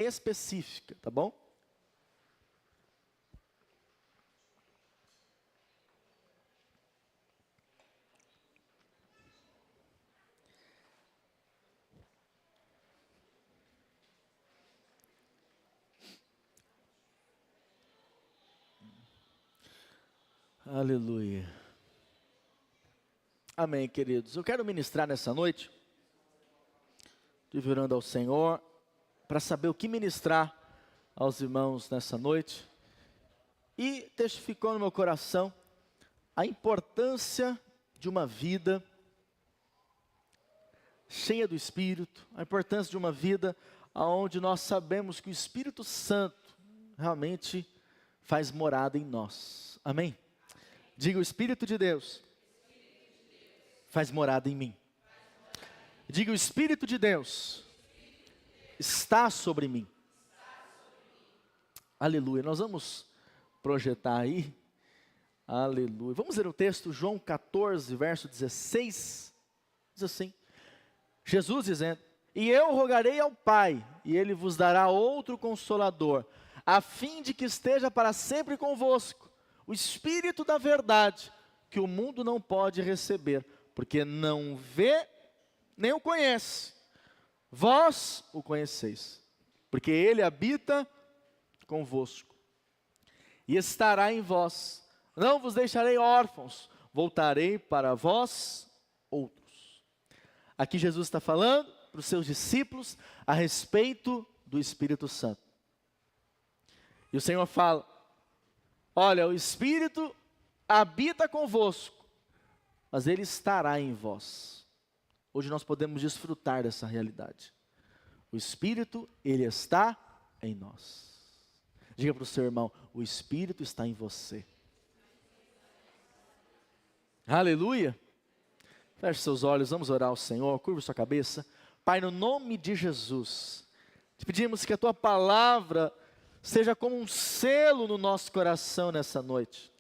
específica, tá bom? Aleluia. Amém, queridos. Eu quero ministrar nessa noite, virando ao Senhor, para saber o que ministrar aos irmãos nessa noite. E testificou no meu coração a importância de uma vida cheia do Espírito, a importância de uma vida onde nós sabemos que o Espírito Santo realmente faz morada em nós. Amém? Diga: o Espírito de Deus faz morada em mim. Diga: o Espírito de Deus está sobre mim. Aleluia. Nós vamos projetar aí. Aleluia. Vamos ler o texto, João 14, verso 16. Diz assim: Jesus dizendo: e eu rogarei ao Pai, e Ele vos dará outro Consolador, a fim de que esteja para sempre convosco, o Espírito da verdade, que o mundo não pode receber, porque não vê, nem o conhece. Vós o conheceis, porque Ele habita convosco, e estará em vós. Não vos deixarei órfãos, voltarei para vós outros. Aqui Jesus está falando para os seus discípulos a respeito do Espírito Santo. E o Senhor fala: olha, o Espírito habita convosco, mas Ele estará em vós. Hoje nós podemos desfrutar dessa realidade. O Espírito, Ele está em nós. Diga para o seu irmão: o Espírito está em você. Aleluia. Feche seus olhos, vamos orar ao Senhor, curva sua cabeça. Pai, no nome de Jesus, te pedimos que a Tua palavra seja como um selo no nosso coração nessa noite.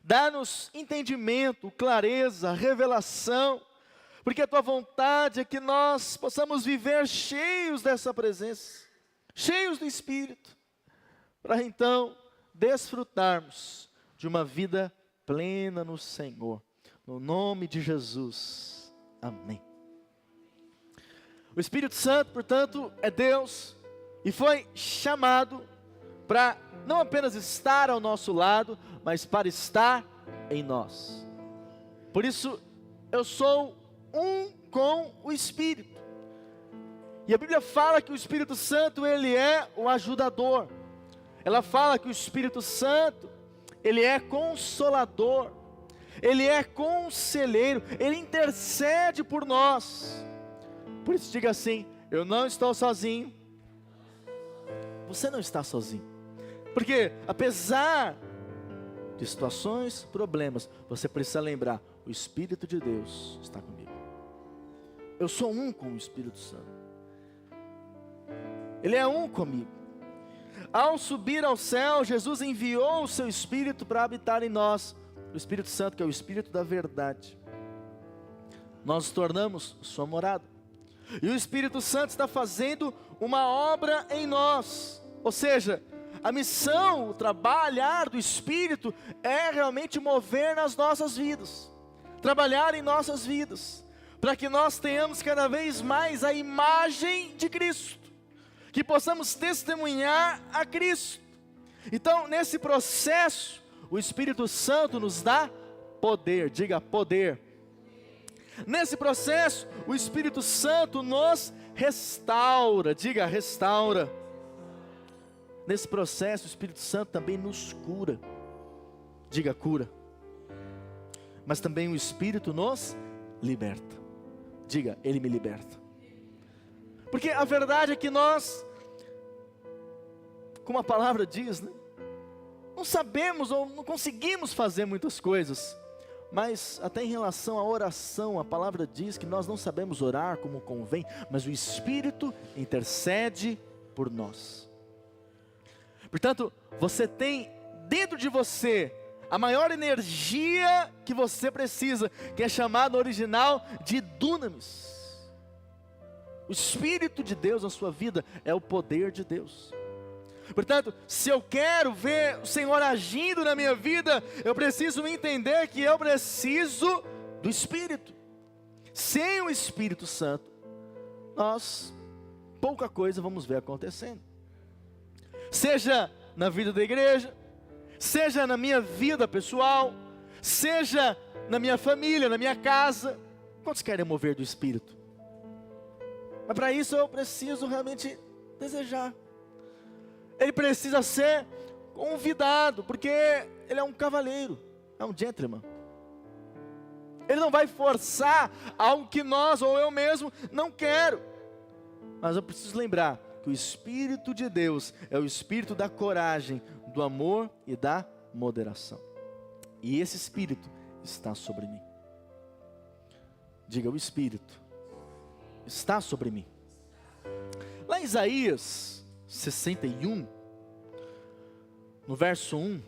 Dá-nos entendimento, clareza, revelação, porque a Tua vontade é que nós possamos viver cheios dessa presença, cheios do Espírito, para então desfrutarmos de uma vida plena no Senhor. No nome de Jesus, amém. O Espírito Santo, portanto, é Deus e foi chamado para não apenas estar ao nosso lado, mas para estar em nós. Por isso, eu sou um com o Espírito. E a Bíblia fala que o Espírito Santo, ele é o ajudador. Ela fala que o Espírito Santo, ele é consolador. Ele é conselheiro, Ele intercede por nós. Por isso diga assim: eu não estou sozinho. Você não está sozinho. Porque apesar de situações, problemas, você precisa lembrar: o Espírito de Deus está comigo. Eu sou um com o Espírito Santo. Ele é um comigo. Ao subir ao céu, Jesus enviou o seu Espírito para habitar em nós. O Espírito Santo, que é o Espírito da verdade. Nós nos tornamos sua morada. E o Espírito Santo está fazendo uma obra em nós. Ou seja, a missão, o trabalhar do Espírito é realmente mover nas nossas vidas. Trabalhar em nossas vidas. Para que nós tenhamos cada vez mais a imagem de Cristo. Que possamos testemunhar a Cristo. Então, nesse processo, o Espírito Santo nos dá poder. Diga: poder. Nesse processo, o Espírito Santo nos restaura. Diga: restaura. Nesse processo, o Espírito Santo também nos cura. Diga: cura. Mas também o Espírito nos liberta. Diga: Ele me liberta. Porque a verdade é que nós, como a palavra diz, né? Não sabemos ou não conseguimos fazer muitas coisas, mas até em relação à oração, a palavra diz que nós não sabemos orar como convém, mas o Espírito intercede por nós. Portanto, você tem dentro de você a maior energia que você precisa, que é chamada no original de dunamis. O Espírito de Deus na sua vida é o poder de Deus. Portanto, se eu quero ver o Senhor agindo na minha vida, eu preciso entender que eu preciso do Espírito. Sem o Espírito Santo, nós pouca coisa vamos ver acontecendo. Seja na vida da igreja, seja na minha vida pessoal, seja na minha família, na minha casa. Quantos querem mover do Espírito? Mas para isso eu preciso realmente desejar. Ele precisa ser convidado, porque ele é um cavalheiro, é um gentleman. Ele não vai forçar algo que nós ou eu mesmo não quero. Mas eu preciso lembrar que o Espírito de Deus é o Espírito da coragem, do amor e da moderação. E esse Espírito está sobre mim. Diga, o Espírito está sobre mim. Lá em Isaías 61, no verso 1,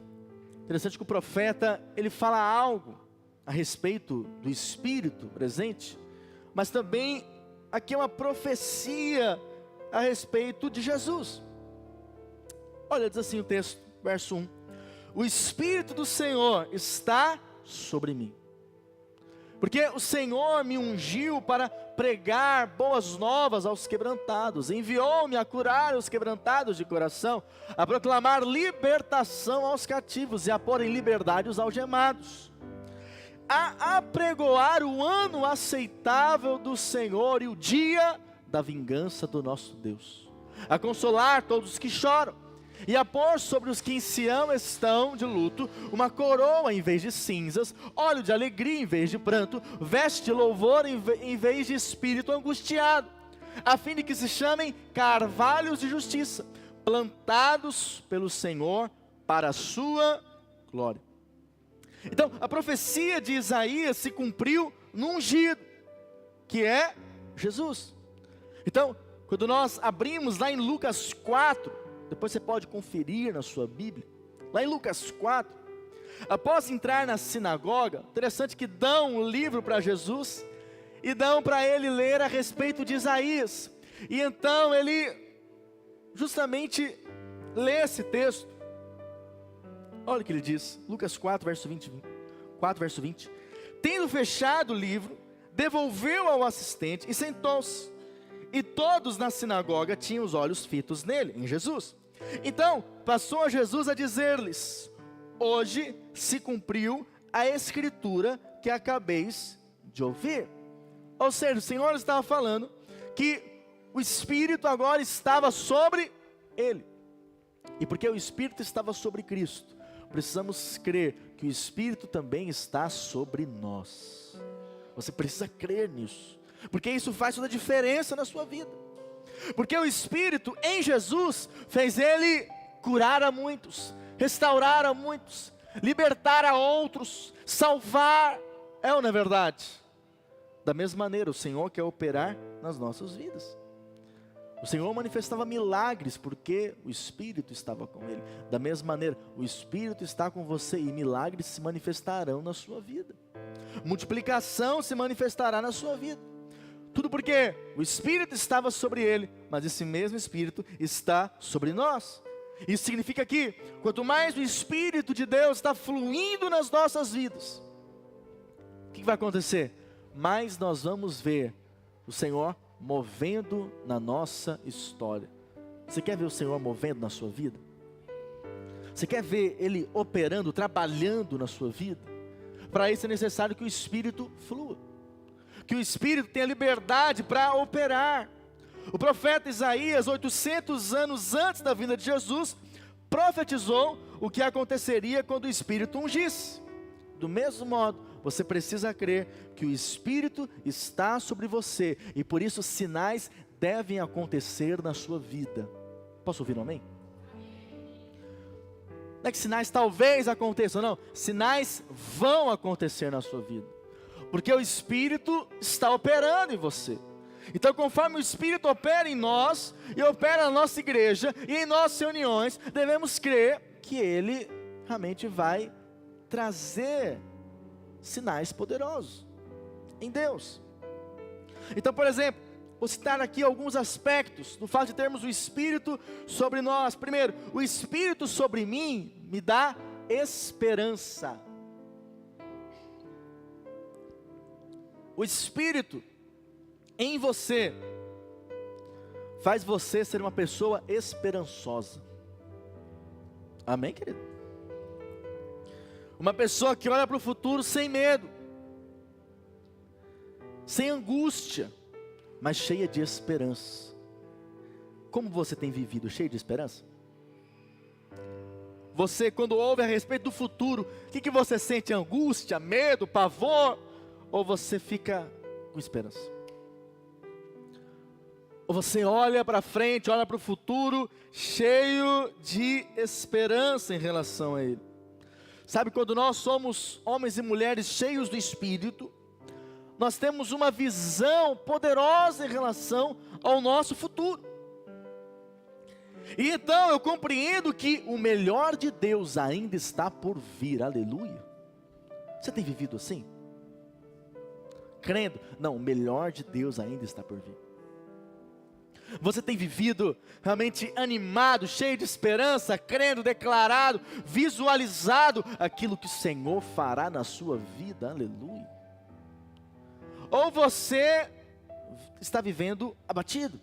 interessante que o profeta, ele fala algo a respeito do Espírito presente, mas também aqui é uma profecia a respeito de Jesus. Olha, diz assim o texto, verso 1: o Espírito do Senhor está sobre mim, porque o Senhor me ungiu para pregar boas novas aos quebrantados, enviou-me a curar os quebrantados de coração, a proclamar libertação aos cativos e a pôr em liberdade os algemados, a apregoar o ano aceitável do Senhor e o dia da vingança do nosso Deus, a consolar todos os que choram, e a pôr sobre os que em Sião estão de luto uma coroa em vez de cinzas, óleo de alegria em vez de pranto, veste de louvor em vez de espírito angustiado, a fim de que se chamem carvalhos de justiça, plantados pelo Senhor para a sua glória. Então, a profecia de Isaías se cumpriu no ungido, que é Jesus. Então, quando nós abrimos lá em Lucas 4, depois você pode conferir na sua Bíblia, lá em Lucas 4, após entrar na sinagoga, interessante que dão um livro para Jesus, e dão para ele ler a respeito de Isaías, e então ele justamente lê esse texto. Olha o que ele diz, Lucas 4, verso 20, tendo fechado o livro, devolveu ao assistente e sentou-se, e todos na sinagoga tinham os olhos fitos nele, em Jesus. Então passou a Jesus a dizer-lhes: hoje se cumpriu a escritura que acabeis de ouvir. Ou seja, o Senhor estava falando que o Espírito agora estava sobre ele, e porque o Espírito estava sobre Cristo, precisamos crer que o Espírito também está sobre nós. Você precisa crer nisso, porque isso faz toda a diferença na sua vida. Porque o Espírito em Jesus fez ele curar a muitos, restaurar a muitos, libertar a outros, salvar. É ou não é verdade? Da mesma maneira, o Senhor quer operar nas nossas vidas. O Senhor manifestava milagres porque o Espírito estava com ele. Da mesma maneira, o Espírito está com você e milagres se manifestarão na sua vida. Multiplicação se manifestará na sua vida. Tudo porque o Espírito estava sobre ele, mas esse mesmo Espírito está sobre nós. Isso significa que quanto mais o Espírito de Deus está fluindo nas nossas vidas, o que vai acontecer? Mais nós vamos ver o Senhor movendo na nossa história. Você quer ver o Senhor movendo na sua vida? Você quer ver Ele operando, trabalhando na sua vida? Para isso é necessário que o Espírito flua, que o Espírito tenha liberdade para operar. O profeta Isaías, 800 anos antes da vinda de Jesus, profetizou o que aconteceria quando o Espírito ungisse. Do mesmo modo, você precisa crer que o Espírito está sobre você, e por isso sinais devem acontecer na sua vida. Posso ouvir um amém? Não é que sinais talvez aconteçam, não. Sinais vão acontecer na sua vida, porque o Espírito está operando em você. Então, conforme o Espírito opera em nós, e opera na nossa igreja, e em nossas reuniões, devemos crer que Ele realmente vai trazer sinais poderosos em Deus. Então, por exemplo, vou citar aqui alguns aspectos do fato de termos o Espírito sobre nós. Primeiro, o Espírito sobre mim me dá esperança. O Espírito em você faz você ser uma pessoa esperançosa. Amém, querido? Uma pessoa que olha para o futuro sem medo, sem angústia, mas cheia de esperança. Como você tem vivido cheio de esperança? Você, quando ouve a respeito do futuro, o que você sente? Angústia, medo, pavor? Ou você fica com esperança? Ou você olha para frente, olha para o futuro, cheio de esperança em relação a ele? Sabe, quando nós somos homens e mulheres cheios do Espírito, nós temos uma visão poderosa em relação ao nosso futuro. E então eu compreendo que o melhor de Deus ainda está por vir, aleluia. Você tem vivido assim? Crendo? Não, o melhor de Deus ainda está por vir. Você tem vivido realmente animado, cheio de esperança, crendo, declarado, visualizado aquilo que o Senhor fará na sua vida, aleluia. Ou você está vivendo abatido,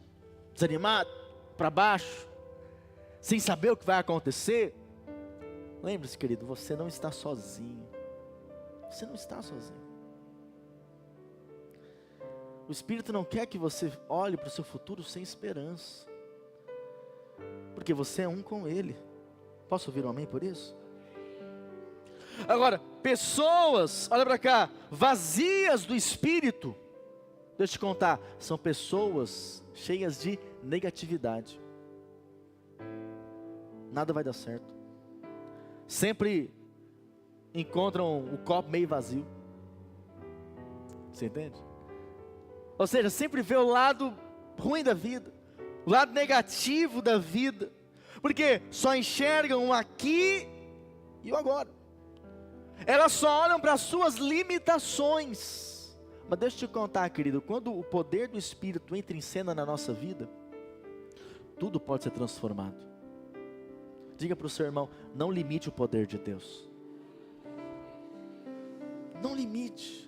desanimado, para baixo, sem saber o que vai acontecer. Lembre-se, querido, você não está sozinho. Você não está sozinho. O Espírito não quer que você olhe para o seu futuro sem esperança, porque você é um com Ele. Posso ouvir um amém por isso? Agora, pessoas, olha para cá, vazias do Espírito, deixa eu te contar, são pessoas cheias de negatividade. Nada vai dar certo. Sempre encontram o copo meio vazio. Você entende? Ou seja, sempre vê o lado ruim da vida, o lado negativo da vida, porque só enxergam o aqui e o agora. Elas só olham para as suas limitações. Mas deixa eu te contar, querido, quando o poder do Espírito entra em cena na nossa vida, tudo pode ser transformado. Diga para o seu irmão, não limite o poder de Deus. Não limite.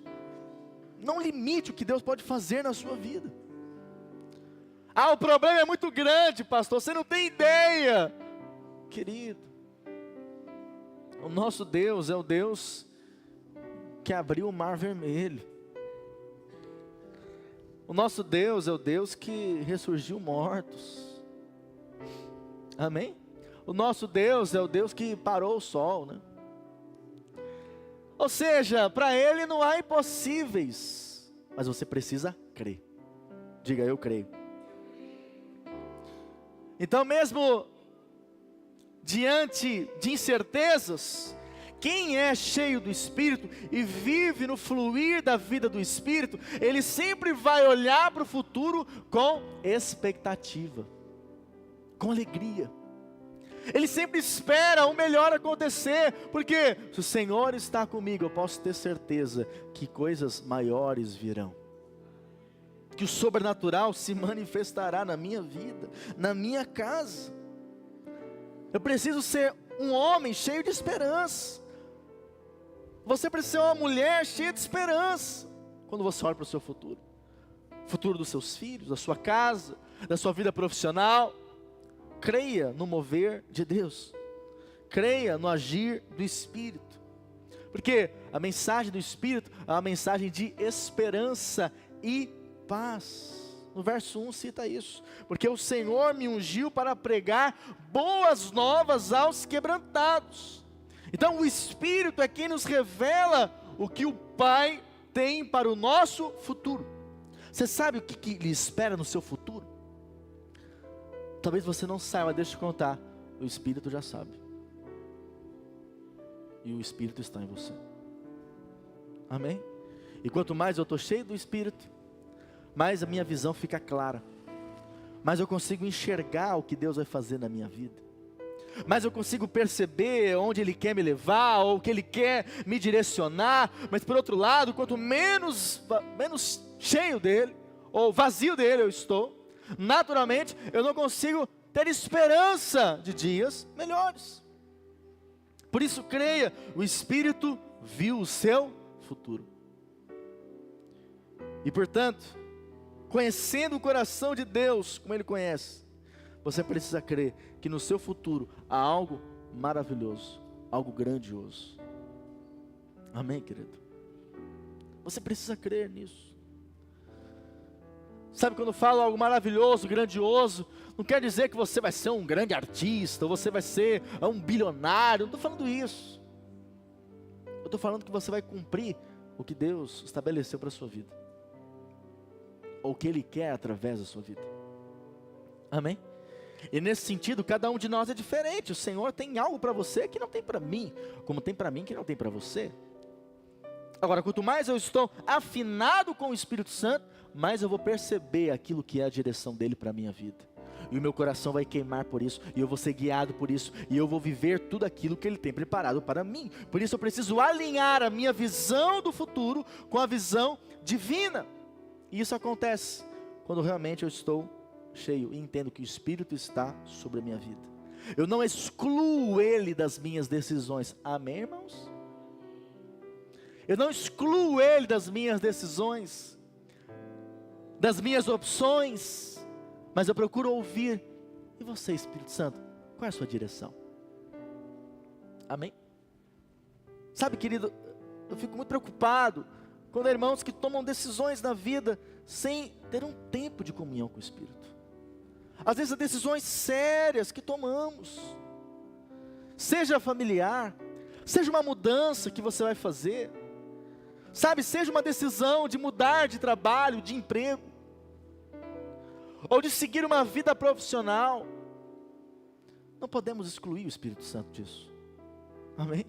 Não limite o que Deus pode fazer na sua vida. Ah, o problema é muito grande, pastor, você não tem ideia. Querido, o nosso Deus é o Deus que abriu o mar vermelho. O nosso Deus é o Deus que ressurgiu mortos. Amém? O nosso Deus é o Deus que parou o sol, né? Ou seja, para Ele não há impossíveis, mas você precisa crer. Diga, eu creio. Então mesmo diante de incertezas, quem é cheio do Espírito e vive no fluir da vida do Espírito, ele sempre vai olhar para o futuro com expectativa, com alegria. Ele sempre espera o melhor acontecer, porque se o Senhor está comigo, eu posso ter certeza que coisas maiores virão, que o sobrenatural se manifestará na minha vida, na minha casa. Eu preciso ser um homem cheio de esperança. Você precisa ser uma mulher cheia de esperança, quando você olha para o seu futuro, futuro dos seus filhos, da sua casa, da sua vida profissional. Creia no mover de Deus, creia no agir do Espírito, porque a mensagem do Espírito é uma mensagem de esperança e paz. No verso 1 cita isso, porque o Senhor me ungiu para pregar boas novas aos quebrantados. Então o Espírito é quem nos revela o que o Pai tem para o nosso futuro. Você sabe o que lhe espera no seu futuro? Talvez você não saiba, mas deixa eu te contar. O Espírito já sabe. E o Espírito está em você. Amém? E quanto mais eu estou cheio do Espírito, mais a minha visão fica clara. Mais eu consigo enxergar o que Deus vai fazer na minha vida. Mais eu consigo perceber onde Ele quer me levar, ou o que Ele quer me direcionar. Mas por outro lado, quanto menos cheio dEle, ou vazio dele eu estou, naturalmente eu não consigo ter esperança de dias melhores. Por isso creia, o Espírito viu o seu futuro. E portanto, conhecendo o coração de Deus como Ele conhece, você precisa crer que no seu futuro há algo maravilhoso, algo grandioso. Amém, querido? Você precisa crer nisso. Sabe, quando eu falo algo maravilhoso, grandioso, não quer dizer que você vai ser um grande artista, ou você vai ser um bilionário, não estou falando isso. Eu estou falando que você vai cumprir o que Deus estabeleceu para a sua vida, ou o que Ele quer através da sua vida. Amém? E nesse sentido, cada um de nós é diferente. O Senhor tem algo para você que não tem para mim, como tem para mim que não tem para você. Agora, quanto mais eu estou afinado com o Espírito Santo, mais eu vou perceber aquilo que é a direção dele para a minha vida. E o meu coração vai queimar por isso, e eu vou ser guiado por isso, e eu vou viver tudo aquilo que ele tem preparado para mim. Por isso eu preciso alinhar a minha visão do futuro com a visão divina. E isso acontece quando realmente eu estou cheio e entendo que o Espírito está sobre a minha vida. Eu não excluo ele das minhas decisões. Amém, irmãos? Eu não excluo ele das minhas decisões, das minhas opções, mas eu procuro ouvir. E você, Espírito Santo, qual é a sua direção? Amém? Sabe, querido, eu fico muito preocupado quando há irmãos que tomam decisões na vida sem ter um tempo de comunhão com o Espírito. Às vezes, decisões sérias que tomamos, seja familiar, seja uma mudança que você vai fazer, sabe, seja uma decisão de mudar de trabalho, de emprego, ou de seguir uma vida profissional, não podemos excluir o Espírito Santo disso. Amém?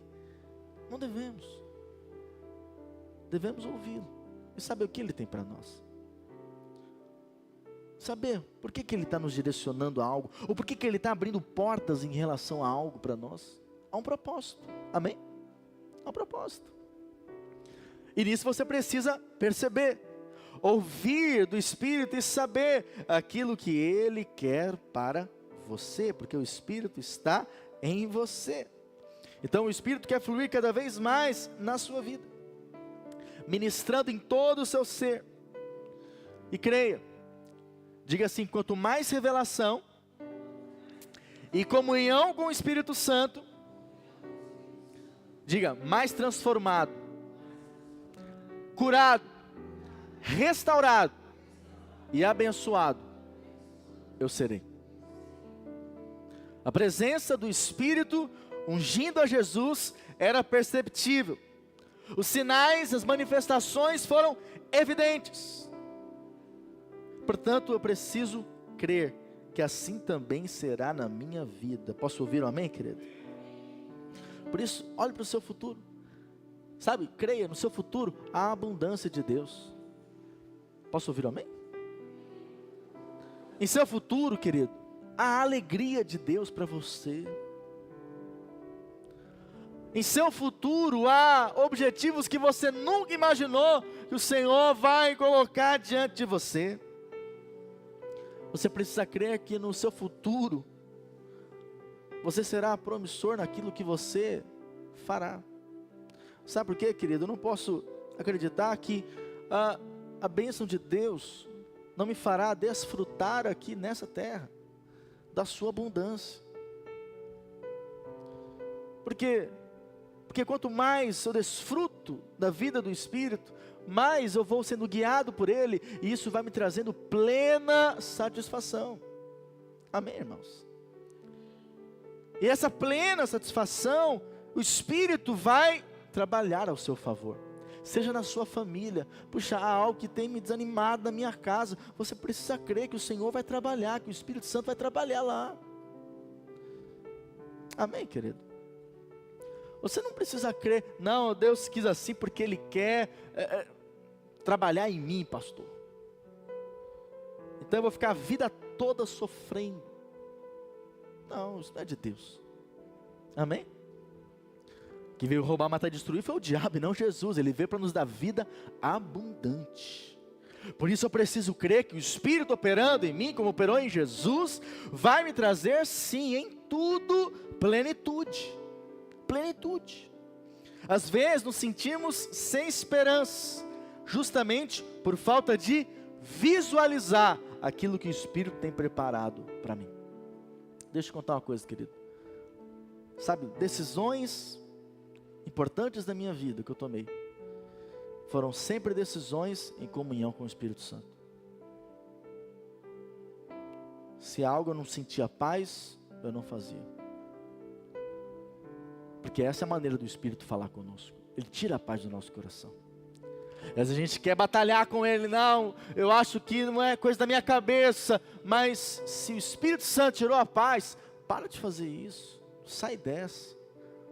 Não devemos. Devemos ouvi-lo e saber o que Ele tem para nós. Saber por que Ele está nos direcionando a algo, ou por que Ele está abrindo portas em relação a algo para nós. Há um propósito. Amém? Há um propósito. E nisso você precisa perceber, ouvir do Espírito e saber aquilo que Ele quer para você, porque o Espírito está em você. Então o Espírito quer fluir cada vez mais na sua vida, ministrando em todo o seu ser. E creia, diga assim: quanto mais revelação e comunhão com o Espírito Santo, diga, mais transformado, curado, restaurado e abençoado eu serei. A presença do Espírito ungindo a Jesus era perceptível. Os sinais, as manifestações foram evidentes. Portanto, eu preciso crer que assim também será na minha vida. Posso ouvir um amém, querido? Por isso, olhe para o seu futuro. Sabe, creia, no seu futuro há abundância de Deus. Posso ouvir um amém? Em seu futuro, querido, há alegria de Deus para você. Em seu futuro há objetivos que você nunca imaginou que o Senhor vai colocar diante de você. Você precisa crer que no seu futuro você será promissor naquilo que você fará. Sabe por quê, querido? Eu não posso acreditar que a bênção de Deus não me fará desfrutar aqui nessa terra da sua abundância. Porque quanto mais eu desfruto da vida do Espírito, mais eu vou sendo guiado por Ele, e isso vai me trazendo plena satisfação. Amém, irmãos? E essa plena satisfação, o Espírito vai trabalhar ao seu favor. Seja na sua família. Puxa, há algo que tem me desanimado na minha casa. Você precisa crer que o Senhor vai trabalhar, que o Espírito Santo vai trabalhar lá. Amém, querido? Você não precisa crer, não, Deus quis assim porque Ele quer trabalhar em mim, pastor. Então eu vou ficar a vida toda sofrendo. Não, isso não é de Deus. Amém? Quem veio roubar, matar e destruir foi o diabo e não Jesus. Ele veio para nos dar vida abundante. Por isso eu preciso crer que o Espírito operando em mim, como operou em Jesus, vai me trazer sim, em tudo, plenitude. Plenitude. Às vezes nos sentimos sem esperança, justamente por falta de visualizar aquilo que o Espírito tem preparado para mim. Deixa eu contar uma coisa, querido. Sabe, decisões importantes da minha vida que eu tomei, foram sempre decisões em comunhão com o Espírito Santo. Se algo eu não sentia paz, eu não fazia. Porque essa é a maneira do Espírito falar conosco. Ele tira a paz do nosso coração. Às vezes a gente quer batalhar com Ele. Não, eu acho que não é coisa da minha cabeça. Mas se o Espírito Santo tirou a paz, para de fazer isso. Sai dessa.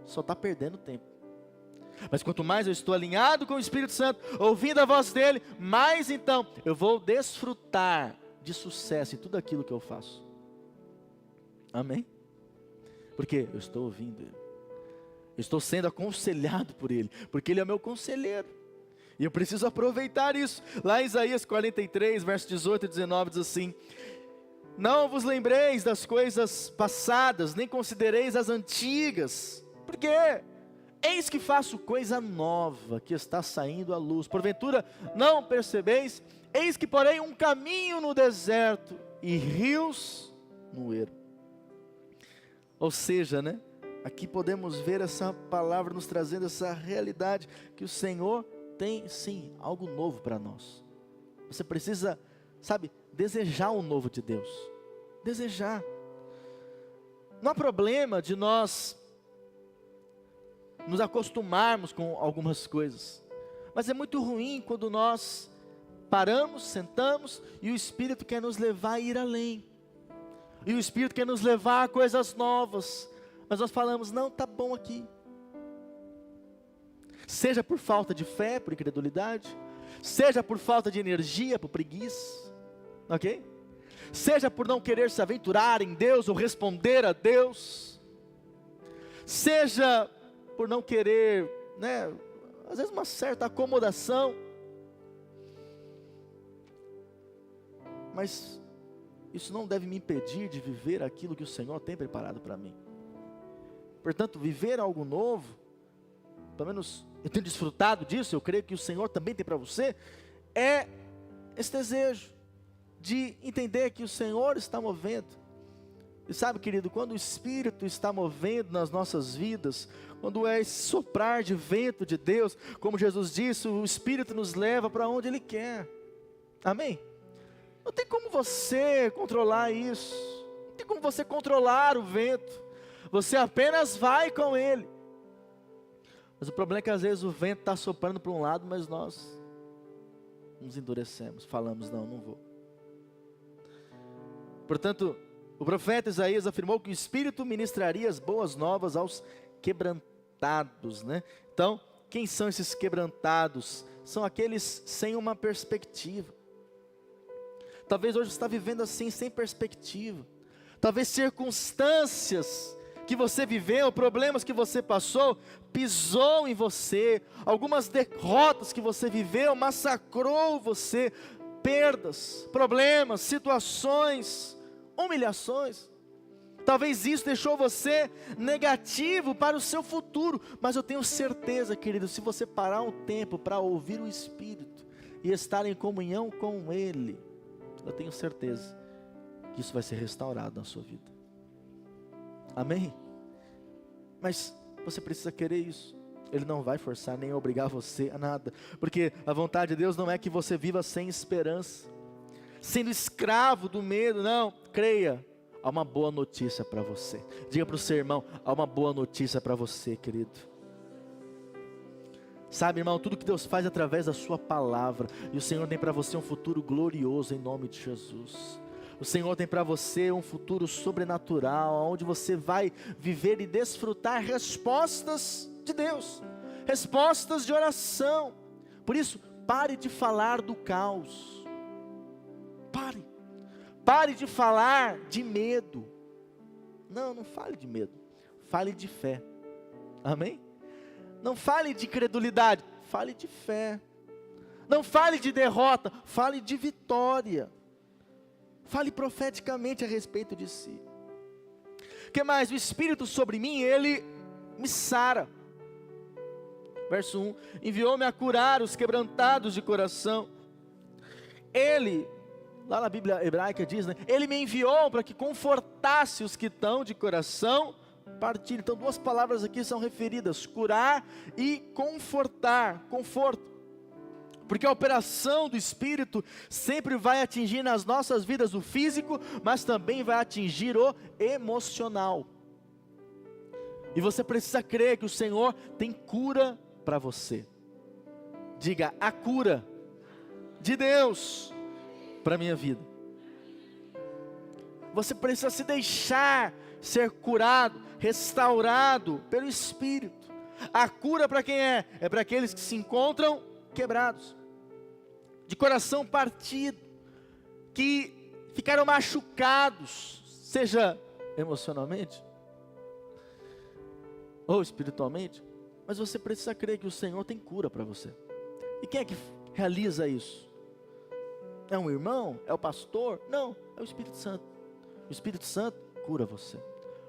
Só está perdendo tempo. Mas quanto mais eu estou alinhado com o Espírito Santo, ouvindo a voz dEle, mais então eu vou desfrutar de sucesso em tudo aquilo que eu faço. Amém? Porque eu estou ouvindo Ele. Eu estou sendo aconselhado por Ele, porque Ele é meu conselheiro. E eu preciso aproveitar isso. Lá em Isaías 43, verso 18 e 19 diz assim: não vos lembreis das coisas passadas, nem considereis as antigas. Por quê? Eis que faço coisa nova, que está saindo à luz. Porventura não percebeis? Eis que porei um caminho no deserto e rios no ermo. Ou seja, né? Aqui podemos ver essa palavra nos trazendo essa realidade, que o Senhor tem sim algo novo para nós. Você precisa, sabe, desejar o novo de Deus. Desejar. Não há problema de nós nos acostumarmos com algumas coisas, mas é muito ruim quando nós paramos, sentamos e o Espírito quer nos levar a ir além, e o Espírito quer nos levar a coisas novas, mas nós falamos, não, tá bom aqui. Seja por falta de fé, por incredulidade, seja por falta de energia, por preguiça, ok? Seja por não querer se aventurar em Deus ou responder a Deus, seja por não querer, né, às vezes uma certa acomodação, mas isso não deve me impedir de viver aquilo que o Senhor tem preparado para mim. Portanto, viver algo novo, pelo menos eu tenho desfrutado disso, eu creio que o Senhor também tem para você, é esse desejo de entender que o Senhor está movendo. E sabe, querido, quando o Espírito está movendo nas nossas vidas, quando é esse soprar de vento de Deus, como Jesus disse, o Espírito nos leva para onde Ele quer. Amém? Não tem como você controlar isso, não tem como você controlar o vento, você apenas vai com Ele. Mas o problema é que às vezes o vento está soprando para um lado, mas nós nos endurecemos, falamos, não, não vou. Portanto, o profeta Isaías afirmou que o Espírito ministraria as boas novas aos quebrantados, né? Então, quem são esses quebrantados? São aqueles sem uma perspectiva. Talvez hoje você está vivendo assim, sem perspectiva. Talvez circunstâncias que você viveu, problemas que você passou, pisou em você. Algumas derrotas que você viveu, massacrou você. Perdas, problemas, situações, humilhações. Talvez isso deixou você negativo para o seu futuro. Mas eu tenho certeza, querido, se você parar um tempo para ouvir o Espírito e estar em comunhão com Ele, eu tenho certeza que isso vai ser restaurado na sua vida. Amém? Mas você precisa querer isso. Ele não vai forçar nem obrigar você a nada, porque a vontade de Deus não é que você viva sem esperança, sendo escravo do medo. Não, creia, há uma boa notícia para você. Diga para o seu irmão, há uma boa notícia para você, querido. Sabe, irmão, tudo que Deus faz através da sua palavra, e o Senhor tem para você um futuro glorioso em nome de Jesus. O Senhor tem para você um futuro sobrenatural, onde você vai viver e desfrutar respostas de Deus, respostas de oração. Por isso, pare de falar do caos. Pare de falar de medo. Não fale de medo, fale de fé. Amém? Não fale de credulidade, fale de fé. Não fale de derrota, fale de vitória. Fale profeticamente a respeito de si. O que mais? O Espírito sobre mim, Ele me sara. Verso 1, enviou-me a curar os quebrantados de coração. Ele, lá na Bíblia hebraica diz, né? Ele me enviou para que confortasse os que estão de coração partido. Então, duas palavras aqui são referidas: curar e confortar, conforto. Porque a operação do Espírito sempre vai atingir nas nossas vidas o físico, mas também vai atingir o emocional. E você precisa crer que o Senhor tem cura para você. Diga: a cura de Deus para a minha vida. Você precisa se deixar ser curado, restaurado pelo Espírito. A cura para quem é? É para aqueles que se encontram quebrados, de coração partido, que ficaram machucados, seja emocionalmente ou espiritualmente. Mas você precisa crer que o Senhor tem cura para você. E quem é que realiza isso? É um irmão? É o pastor? Não, é o Espírito Santo. O Espírito Santo cura você.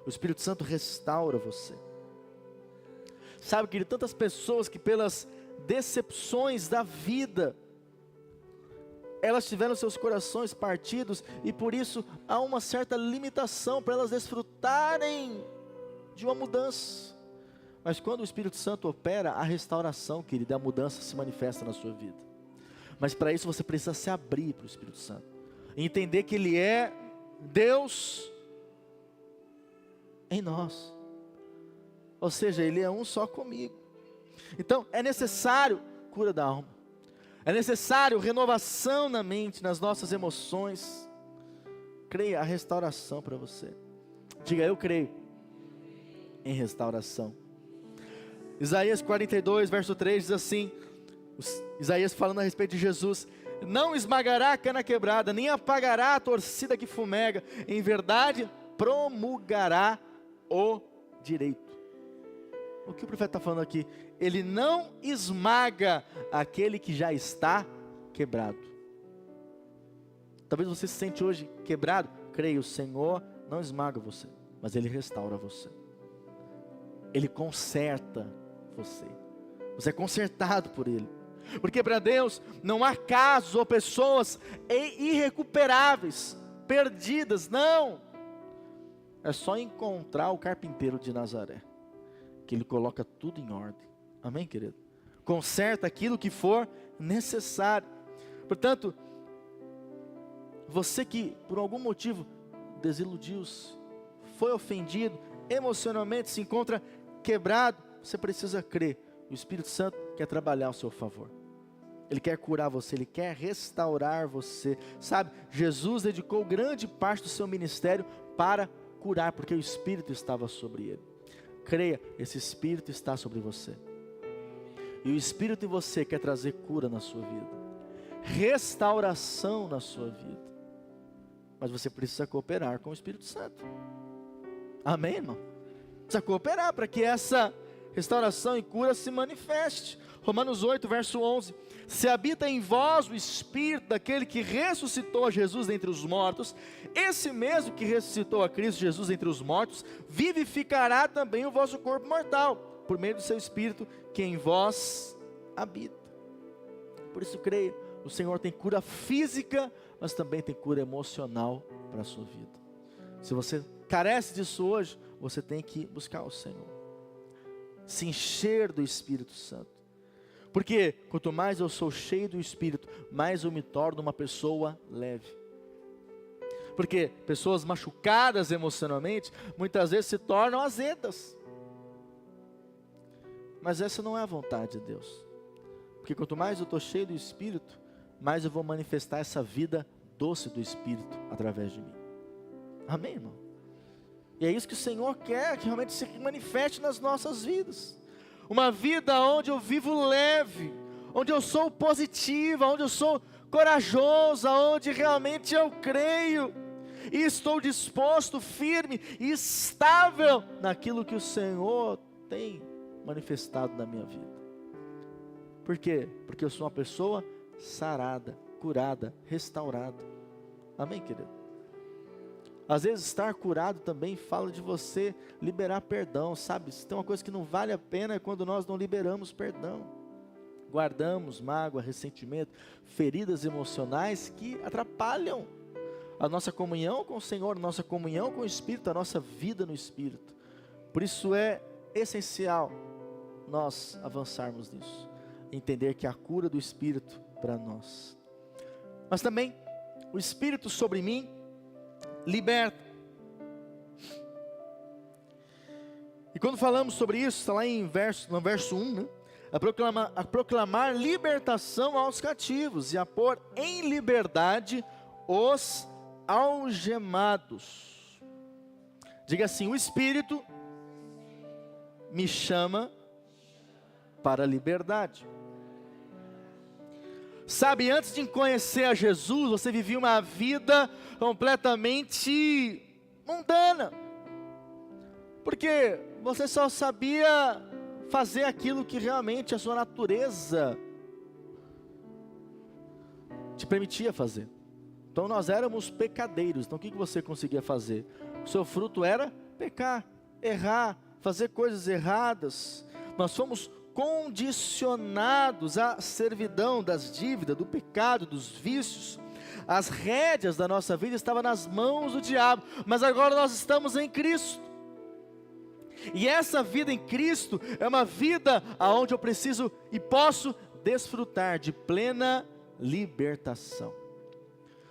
O Espírito Santo restaura você. Sabe, querido, tantas pessoas que pelas decepções da vida, elas tiveram seus corações partidos, e por isso há uma certa limitação para elas desfrutarem de uma mudança. Mas quando o Espírito Santo opera, a restauração, querido, a mudança se manifesta na sua vida. Mas para isso você precisa se abrir para o Espírito Santo, e entender que Ele é Deus em nós. Ou seja, Ele é um só comigo. Então é necessário cura da alma. É necessário renovação na mente, nas nossas emoções. Creia a restauração para você. Diga: eu creio em restauração. Isaías 42, verso 3 diz assim, Isaías falando a respeito de Jesus: não esmagará a cana quebrada, nem apagará a torcida que fumega, em verdade promulgará o direito. O que o profeta está falando aqui? Ele não esmaga aquele que já está quebrado. Talvez você se sente hoje quebrado. Creia, o Senhor não esmaga você, mas Ele restaura você. Ele conserta você. Você é consertado por Ele. Porque para Deus não há casos ou pessoas irrecuperáveis, perdidas. Não. É só encontrar o carpinteiro de Nazaré, que Ele coloca tudo em ordem. Amém, querido? Conserta aquilo que for necessário. Portanto, você que por algum motivo desiludiu-se, foi ofendido, emocionalmente se encontra quebrado, você precisa crer. O Espírito Santo quer trabalhar ao seu favor. Ele quer curar você, Ele quer restaurar você. Sabe, Jesus dedicou grande parte do seu ministério para curar, porque o Espírito estava sobre Ele. Creia, esse Espírito está sobre você. E o Espírito em você quer trazer cura na sua vida, restauração na sua vida. Mas você precisa cooperar com o Espírito Santo. Amém, irmão? Precisa cooperar para que essa restauração e cura se manifeste. Romanos 8, verso 11. Se habita em vós o Espírito daquele que ressuscitou a Jesus dentre os mortos, esse mesmo que ressuscitou a Cristo Jesus dentre os mortos, vivificará também o vosso corpo mortal, por meio do seu Espírito que em vós habita. Por isso creia, o Senhor tem cura física, mas também tem cura emocional para a sua vida. Se você carece disso hoje, você tem que buscar o Senhor, se encher do Espírito Santo. Porque quanto mais eu sou cheio do Espírito, mais eu me torno uma pessoa leve. Porque pessoas machucadas emocionalmente, muitas vezes se tornam azedas. Mas essa não é a vontade de Deus. Porque quanto mais eu estou cheio do Espírito, mais eu vou manifestar essa vida doce do Espírito através de mim. Amém, irmão? E é isso que o Senhor quer, que realmente se manifeste nas nossas vidas. Uma vida onde eu vivo leve, onde eu sou positiva, onde eu sou corajosa, onde realmente eu creio e estou disposto, firme e estável naquilo que o Senhor tem manifestado na minha vida. Por quê? Porque eu sou uma pessoa sarada, curada, restaurada. Amém, querido? Às vezes estar curado também fala de você liberar perdão, sabe? Se tem uma coisa que não vale a pena é quando nós não liberamos perdão. Guardamos mágoa, ressentimento, feridas emocionais que atrapalham a nossa comunhão com o Senhor, a nossa comunhão com o Espírito, a nossa vida no Espírito. Por isso é essencial nós avançarmos nisso, entender que a cura do Espírito para nós. Mas também o Espírito sobre mim liberta. E quando falamos sobre isso, está lá no verso 1, né? A proclamar libertação aos cativos e a pôr em liberdade os algemados. Diga assim: o Espírito me chama para a liberdade. Sabe, antes de conhecer a Jesus, você vivia uma vida completamente mundana, porque você só sabia fazer aquilo que realmente a sua natureza te permitia fazer. Então nós éramos pecadeiros. Então o que você conseguia fazer? O seu fruto era pecar, errar, fazer coisas erradas. Nós fomos condicionados à servidão das dívidas, do pecado, dos vícios. As rédeas da nossa vida estavam nas mãos do diabo, mas agora nós estamos em Cristo. E essa vida em Cristo é uma vida onde eu preciso e posso desfrutar de plena libertação.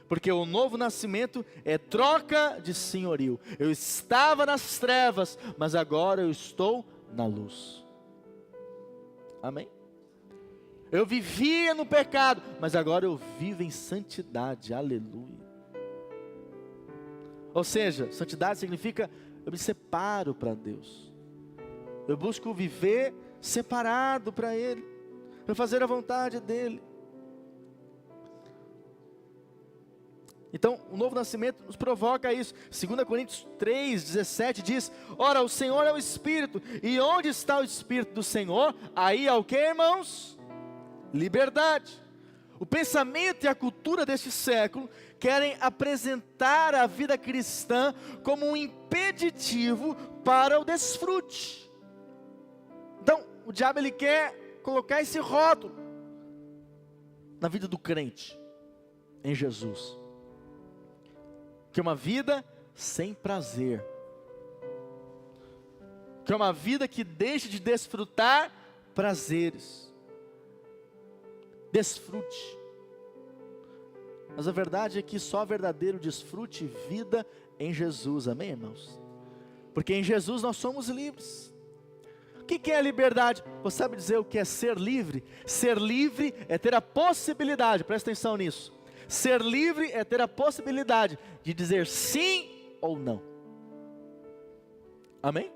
Porque o novo nascimento é troca de senhorio. Eu estava nas trevas, mas agora eu estou na luz. Amém? Eu vivia no pecado, mas agora eu vivo em santidade. Aleluia. Ou seja, santidade significa eu me separo para Deus. Eu busco viver separado para Ele, para fazer a vontade dEle. Então, o novo nascimento nos provoca isso. 2 Coríntios 3:17 diz: ora, o Senhor é o Espírito, e onde está o Espírito do Senhor, aí há o que, irmãos? Liberdade. O pensamento e a cultura deste século querem apresentar a vida cristã como um impeditivo para o desfrute. Então, o diabo ele quer colocar esse rótulo na vida do crente em Jesus, que é uma vida sem prazer, que é uma vida que deixa de desfrutar prazeres. Desfrute. Mas a verdade é que só verdadeiro desfrute e vida em Jesus, amém, irmãos? Porque em Jesus nós somos livres. O que é a liberdade? Você sabe dizer o que é ser livre? Ser livre é ter a possibilidade, presta atenção nisso. Ser livre é ter a possibilidade de dizer sim ou não. Amém?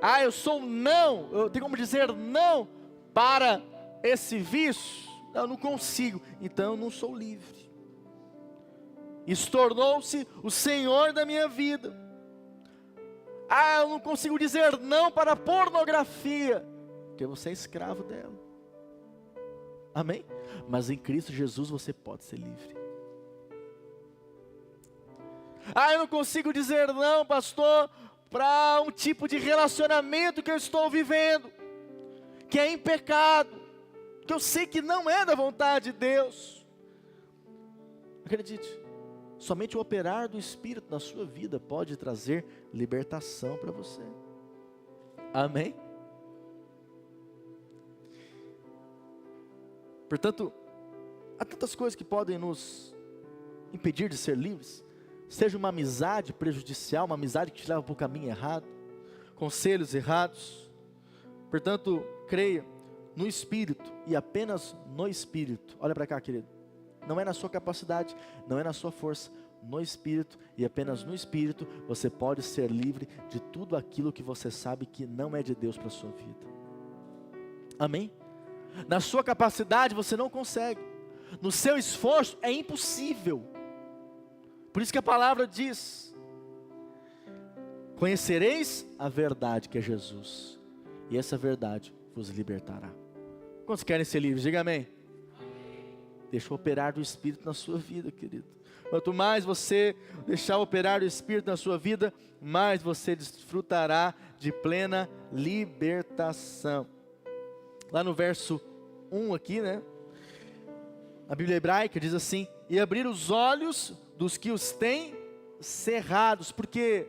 Ah, eu sou um não, eu tenho como dizer não para esse vício? Eu não consigo, então eu não sou livre. Isso tornou-se o Senhor da minha vida. Ah, eu não consigo dizer não para a pornografia, porque você é escravo dela. Amém? Mas em Cristo Jesus você pode ser livre. Ah, eu não consigo dizer não, pastor, para um tipo de relacionamento que eu estou vivendo, que é em pecado, que eu sei que não é da vontade de Deus. Acredite, somente o operar do Espírito na sua vida pode trazer libertação para você. Amém? Portanto, há tantas coisas que podem nos impedir de ser livres. Seja uma amizade prejudicial, uma amizade que te leva para o caminho errado, conselhos errados. Portanto, creia no Espírito e apenas no Espírito. Olha para cá, querido. Não é na sua capacidade, não é na sua força. No Espírito e apenas no Espírito você pode ser livre de tudo aquilo que você sabe que não é de Deus para a sua vida. Amém? Na sua capacidade você não consegue. No seu esforço é impossível. Por isso que a palavra diz: conhecereis a verdade, que é Jesus, e essa verdade vos libertará. Quantos querem ser livres? Diga amém. Deixa o operar do Espírito na sua vida, querido. Quanto mais você deixar operar o Espírito na sua vida, mais você desfrutará de plena libertação. Lá no verso 1 aqui, né? A Bíblia hebraica diz assim: e abrir os olhos dos que os têm cerrados. Porque,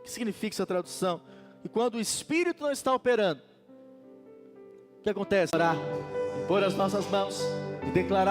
o que significa essa tradução? E quando o Espírito não está operando, o que acontece? Orar, pôr as nossas mãos e declarar